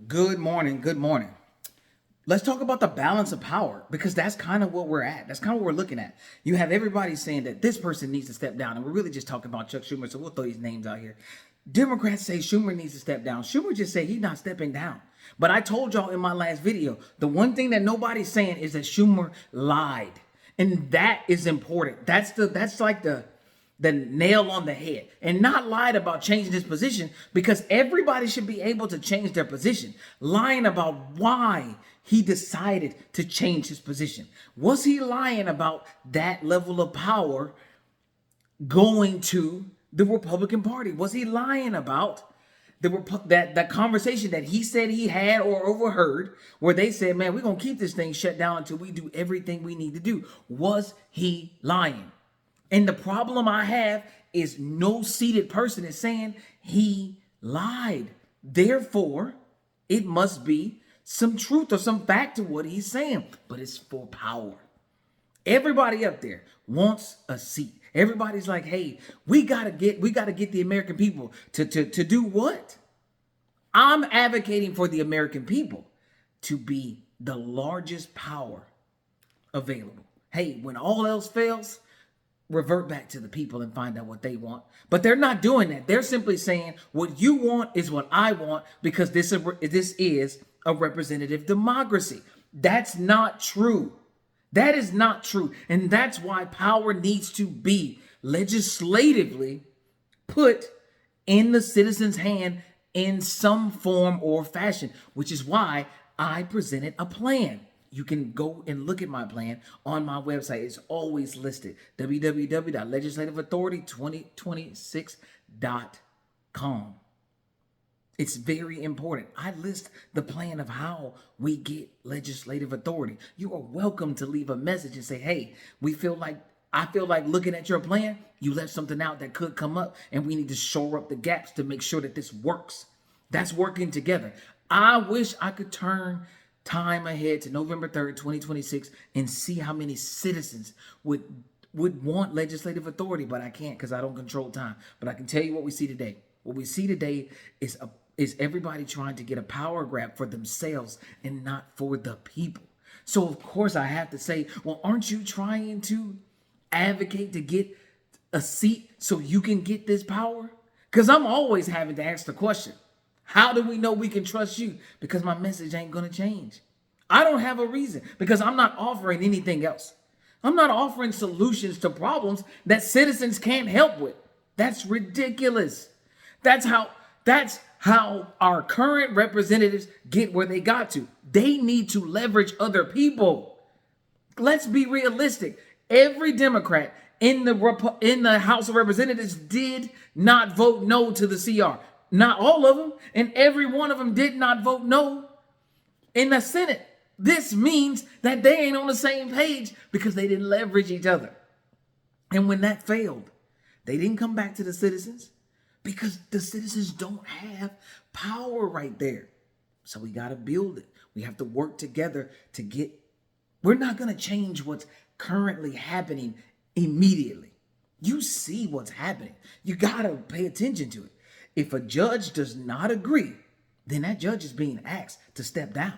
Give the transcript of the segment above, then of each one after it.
Good morning. Good morning. Let's talk about the balance of power because that's kind of what we're at. That's kind of what we're looking at. You have everybody saying that this person needs to step down, and we're really just talking about Chuck Schumer, so we'll throw these names out here. Democrats say Schumer needs to step down. Schumer just said he's not stepping down. But I told y'all in my last video, the one thing that nobody's saying is that Schumer lied. And that is important. That's like the nail on the head, and not lied about changing his position, because everybody should be able to change their position. Lying about why he decided to change his position. Was he lying about that level of power going to the Republican Party? Was he lying about that conversation that he said he had or overheard, where they said, man, we're going to keep this thing shut down until we do everything we need to do? Was he lying? And the problem I have is no seated person is saying he lied. Therefore, it must be some truth or some fact to what he's saying, but it's for power. Everybody up there wants a seat. Everybody's like, hey, we gotta get the American people to do what? I'm advocating for the American people to be the largest power available. Hey, when all else fails, revert back to the people and find out what they want. But they're not doing that. They're simply saying what you want is what I want, because this is a representative democracy. That's not true. That is not true. And that's why power needs to be legislatively put in the citizen's hand in some form or fashion, which is why I presented a plan. You can go and look at my plan on my website. It's always listed, www.legislativeauthority2026.com. It's very important. I list the plan of how we get legislative authority. You are welcome to leave a message and say, hey, I feel like looking at your plan, you left something out that could come up, and we need to shore up the gaps to make sure that this works. That's working together. I wish I could turn time ahead to November 3rd, 2026, and see how many citizens would want legislative authority, but I can't because I don't control time. But I can tell you what we see today. What we see today is everybody trying to get a power grab for themselves and not for the people. So of course I have to say, well, aren't you trying to advocate to get a seat so you can get this power? Because I'm always having to ask the question, how do we know we can trust you? Because my message ain't going to change. I don't have a reason, because I'm not offering anything else. I'm not offering solutions to problems that citizens can't help with. That's ridiculous. That's how our current representatives get where they got to. They need to leverage other people. Let's be realistic. Every Democrat in the House of Representatives did not vote no to the CR. Not all of them, and every one of them did not vote no in the Senate. This means that they ain't on the same page because they didn't leverage each other. And when that failed, they didn't come back to the citizens because the citizens don't have power right there. So we got to build it. We have to work together to get. We're not going to change what's currently happening immediately. You see what's happening. You got to pay attention to it. If a judge does not agree, then that judge is being asked to step down.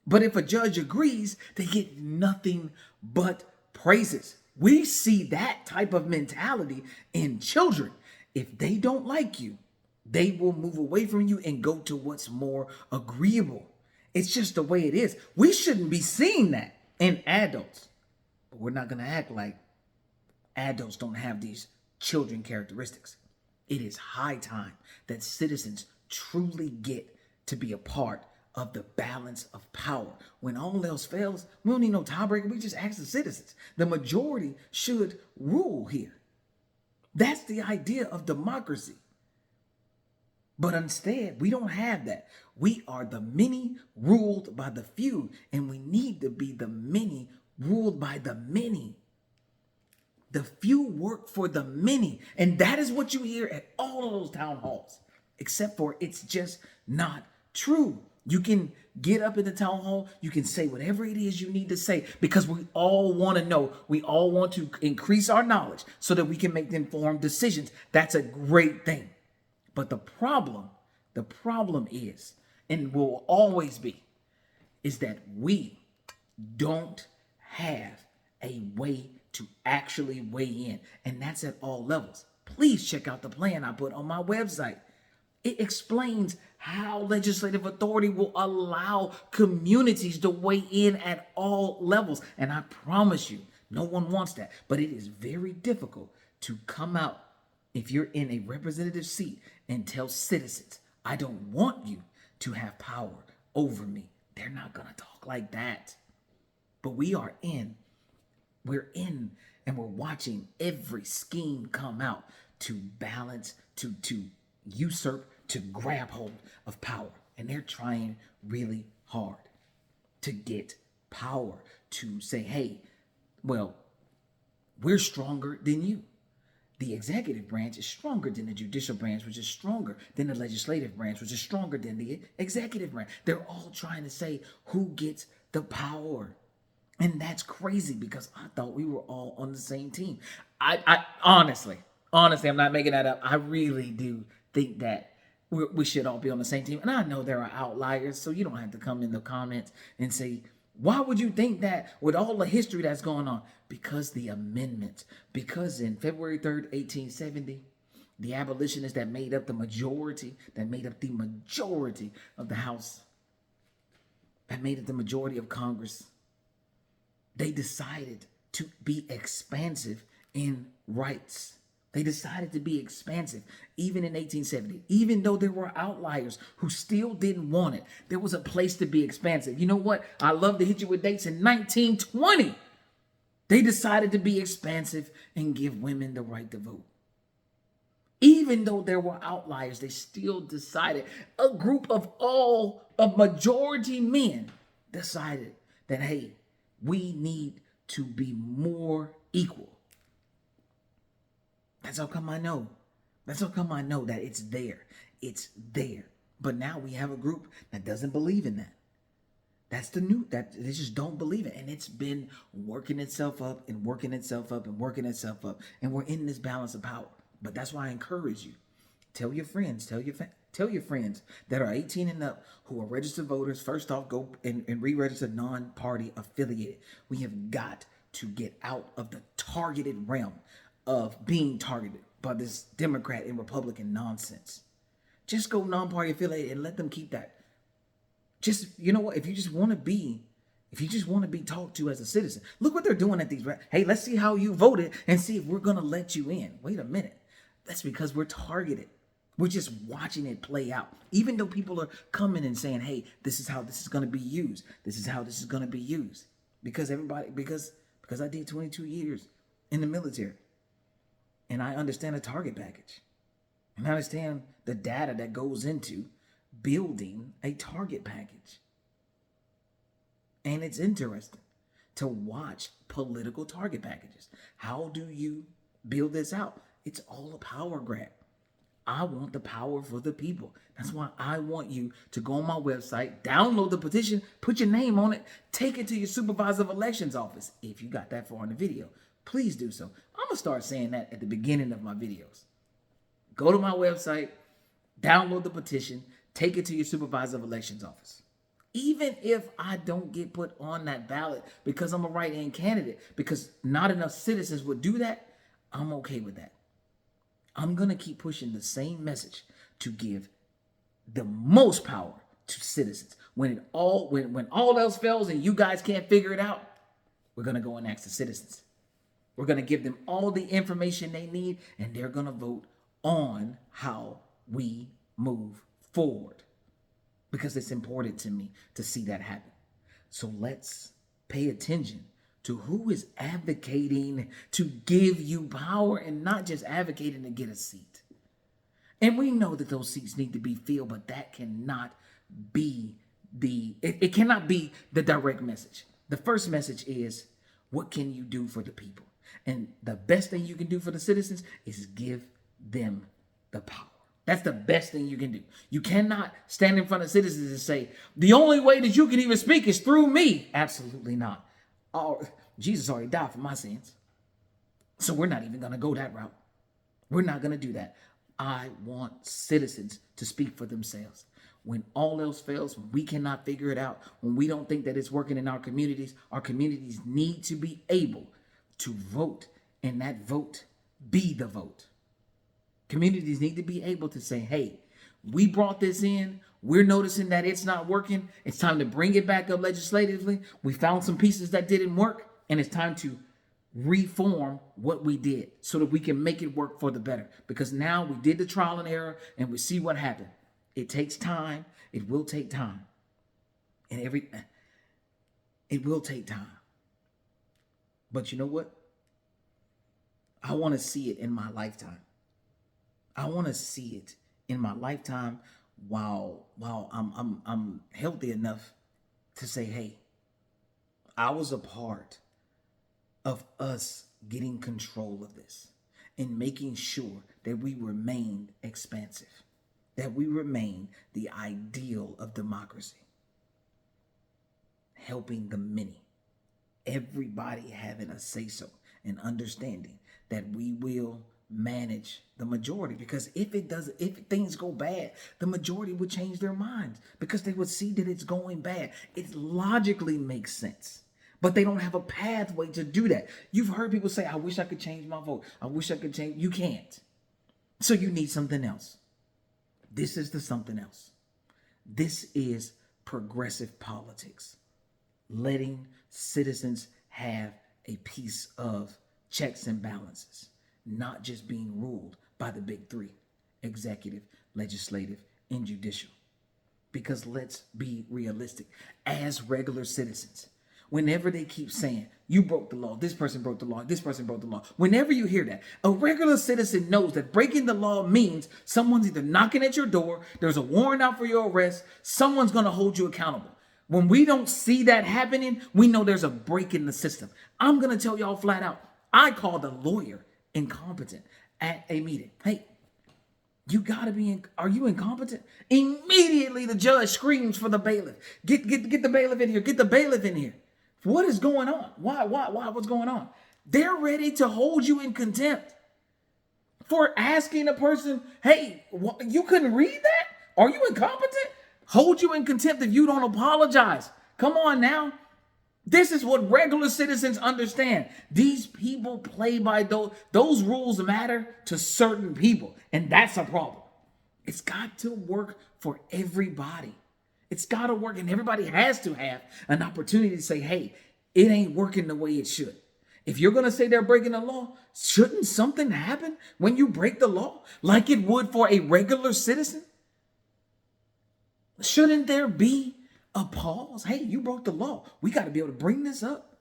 But if a judge agrees, they get nothing but praises. We see that type of mentality in children. If they don't like you, they will move away from you and go to what's more agreeable. It's just the way it is. We shouldn't be seeing that in adults. But we're not going to act like adults don't have these children characteristics. It is high time that citizens truly get to be a part of the balance of power. When all else fails, we don't need no tiebreaker. We just ask the citizens. The majority should rule here. That's the idea of democracy. But instead, we don't have that. We are the many ruled by the few, and we need to be the many ruled by the many. The few work for the many. And that is what you hear at all of those town halls. Except for it's just not true. You can get up in the town hall. You can say whatever it is you need to say, because we all want to know. We all want to increase our knowledge so that we can make informed decisions. That's a great thing. But the problem is and will always be, is that we don't have a way to actually weigh in. And that's at all levels. Please check out the plan I put on my website. It explains how legislative authority will allow communities to weigh in at all levels. And I promise you, no one wants that. But it is very difficult to come out if you're in a representative seat and tell citizens, I don't want you to have power over me. They're not going to talk like that. But we're in, and we're watching every scheme come out to balance, to usurp, to grab hold of power. And they're trying really hard to get power, to say, hey, well, we're stronger than you. The executive branch is stronger than the judicial branch, which is stronger than the legislative branch, which is stronger than the executive branch. They're all trying to say who gets the power. And that's crazy because I thought we were all on the same team. I honestly, I'm not making that up. I really do think that we should all be on the same team. And I know there are outliers, so you don't have to come in the comments and say, why would you think that with all the history that's going on? Because the amendments, because in February 3rd, 1870, the abolitionists that made up the majority of the House, that made up the majority of Congress, they decided to be expansive in rights. They decided to be expansive, even in 1870. Even though there were outliers who still didn't want it, there was a place to be expansive. You know what? I love to hit you with dates. In 1920, they decided to be expansive and give women the right to vote. Even though there were outliers, they still decided. A group of majority men decided that, hey, we need to be more equal. That's how come I know. That's how come I know that it's there. It's there. But now we have a group that doesn't believe in that. That's the new, that they just don't believe it. And it's been working itself up and working itself up and working itself up. And we're in this balance of power. But that's why I encourage you. Tell your friends, tell your friends that are 18 and up who are registered voters. First off, go and re-register non-party affiliated. We have got to get out of the targeted realm of being targeted by this Democrat and Republican nonsense. Just go non-party affiliated and let them keep that. Just, you know what, if you just want to be talked to as a citizen, look what they're doing at these, hey, let's see how you voted and see if we're going to let you in. Wait a minute. That's because we're targeted. We're just watching it play out. Even though people are coming and saying, hey, this is how this is going to be used. This is how this is going to be used. Because I did 22 years in the military. And I understand the target package. And I understand the data that goes into building a target package. And it's interesting to watch political target packages. How do you build this out? It's all a power grab. I want the power for the people. That's why I want you to go on my website, download the petition, put your name on it, take it to your supervisor of elections office. If you got that far in the video, please do so. I'm going to start saying that at the beginning of my videos. Go to my website, download the petition, take it to your supervisor of elections office. Even if I don't get put on that ballot because I'm a write-in candidate, because not enough citizens would do that, I'm okay with that. I'm going to keep pushing the same message to give the most power to citizens. When all else fails and you guys can't figure it out, we're going to go and ask the citizens. We're going to give them all the information they need, and they're going to vote on how we move forward. Because it's important to me to see that happen. So let's pay attention to who is advocating to give you power and not just advocating to get a seat. And we know that those seats need to be filled, but that cannot be it cannot be the direct message. The first message is, what can you do for the people? And the best thing you can do for the citizens is give them the power. That's the best thing you can do. You cannot stand in front of citizens and say, the only way that you can even speak is through me. Absolutely not. Oh, Jesus already died for my sins. So we're not even going to go that route. We're not going to do that. I want citizens to speak for themselves. When all else fails, when we cannot figure it out, when we don't think that it's working in our communities need to be able to vote, and that vote be the vote. Communities need to be able to say, hey, we brought this in. We're noticing that it's not working. It's time to bring it back up legislatively. We found some pieces that didn't work, and it's time to reform what we did so that we can make it work for the better. Because now we did the trial and error, and we see what happened. It takes time. It will take time. And it will take time. But you know what? I want to see it in my lifetime. I want to see it in my lifetime while I'm healthy enough to say, hey, I was a part of us getting control of this and making sure that we remained expansive, that we remain the ideal of democracy, helping the many, everybody having a say-so and understanding that we will manage the majority. Because if things go bad, the majority would change their minds because they would see that it's going bad. It logically makes sense. But they don't have a pathway to do that. You've heard people say, I wish I could change my vote. I wish I could change. You can't. So you need something else. This is the something else. This is progressive politics. Letting citizens have a piece of checks and balances, not just being ruled by the big three: executive, legislative, and judicial. Because let's be realistic. As regular citizens, whenever they keep saying, you broke the law, this person broke the law, this person broke the law, whenever you hear that, a regular citizen knows that breaking the law means someone's either knocking at your door, there's a warrant out for your arrest, someone's going to hold you accountable. When we don't see that happening, we know there's a break in the system. I'm going to tell y'all flat out, I called a lawyer incompetent at a meeting. Hey, you gotta be, are you incompetent? Immediately the judge screams for the bailiff. Get the bailiff in here. Get the bailiff in here. What is going on? Why? What's going on? They're ready to hold you in contempt for asking a person, hey, you couldn't read that? Are you incompetent? Hold you in contempt if you don't apologize. Come on now. This is what regular citizens understand. These people play by those rules matter to certain people, and that's a problem. It's got to work for everybody. It's got to work, and everybody has to have an opportunity to say, hey, it ain't working the way it should. If you're going to say they're breaking the law, shouldn't something happen when you break the law like it would for a regular citizen? Shouldn't there be a pause? Hey, you broke the law. We got to be able to bring this up.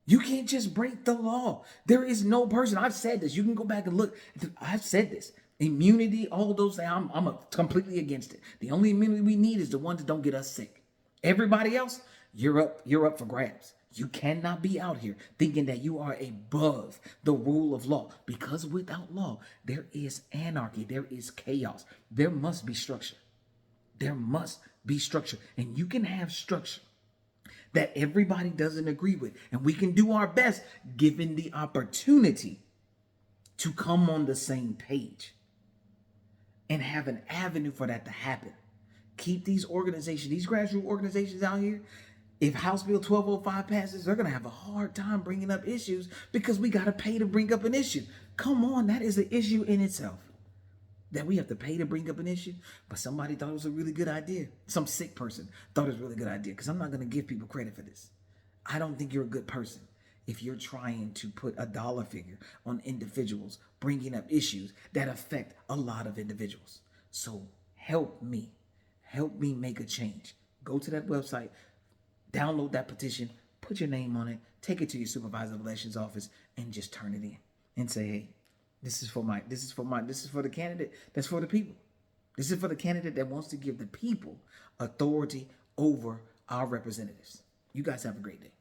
You can't just break the law. There is no person. I've said this. You can go back and look. I've said this. Immunity, all those things, I'm completely against it. The only immunity we need is the ones that don't get us sick. Everybody else, you're up for grabs. You cannot be out here thinking that you are above the rule of law, because without law, there is anarchy. There is chaos. There must be structure. There must be structure. And you can have structure that everybody doesn't agree with. And we can do our best given the opportunity to come on the same page and have an avenue for that to happen. Keep these organizations, these grassroots organizations out here. If House Bill 1205 passes, they're going to have a hard time bringing up issues because we got to pay to bring up an issue. Come on, that is an issue in itself. That we have to pay to bring up an issue, but somebody thought it was a really good idea. Some sick person thought it was a really good idea, because I'm not going to give people credit for this. I don't think you're a good person if you're trying to put a dollar figure on individuals bringing up issues that affect a lot of individuals. So help me make a change. Go to that website, download that petition, put your name on it, take it to your supervisor of elections office, and just turn it in and say, hey, this is for the candidate that's for the people. This is for the candidate that wants to give the people authority over our representatives. You guys have a great day.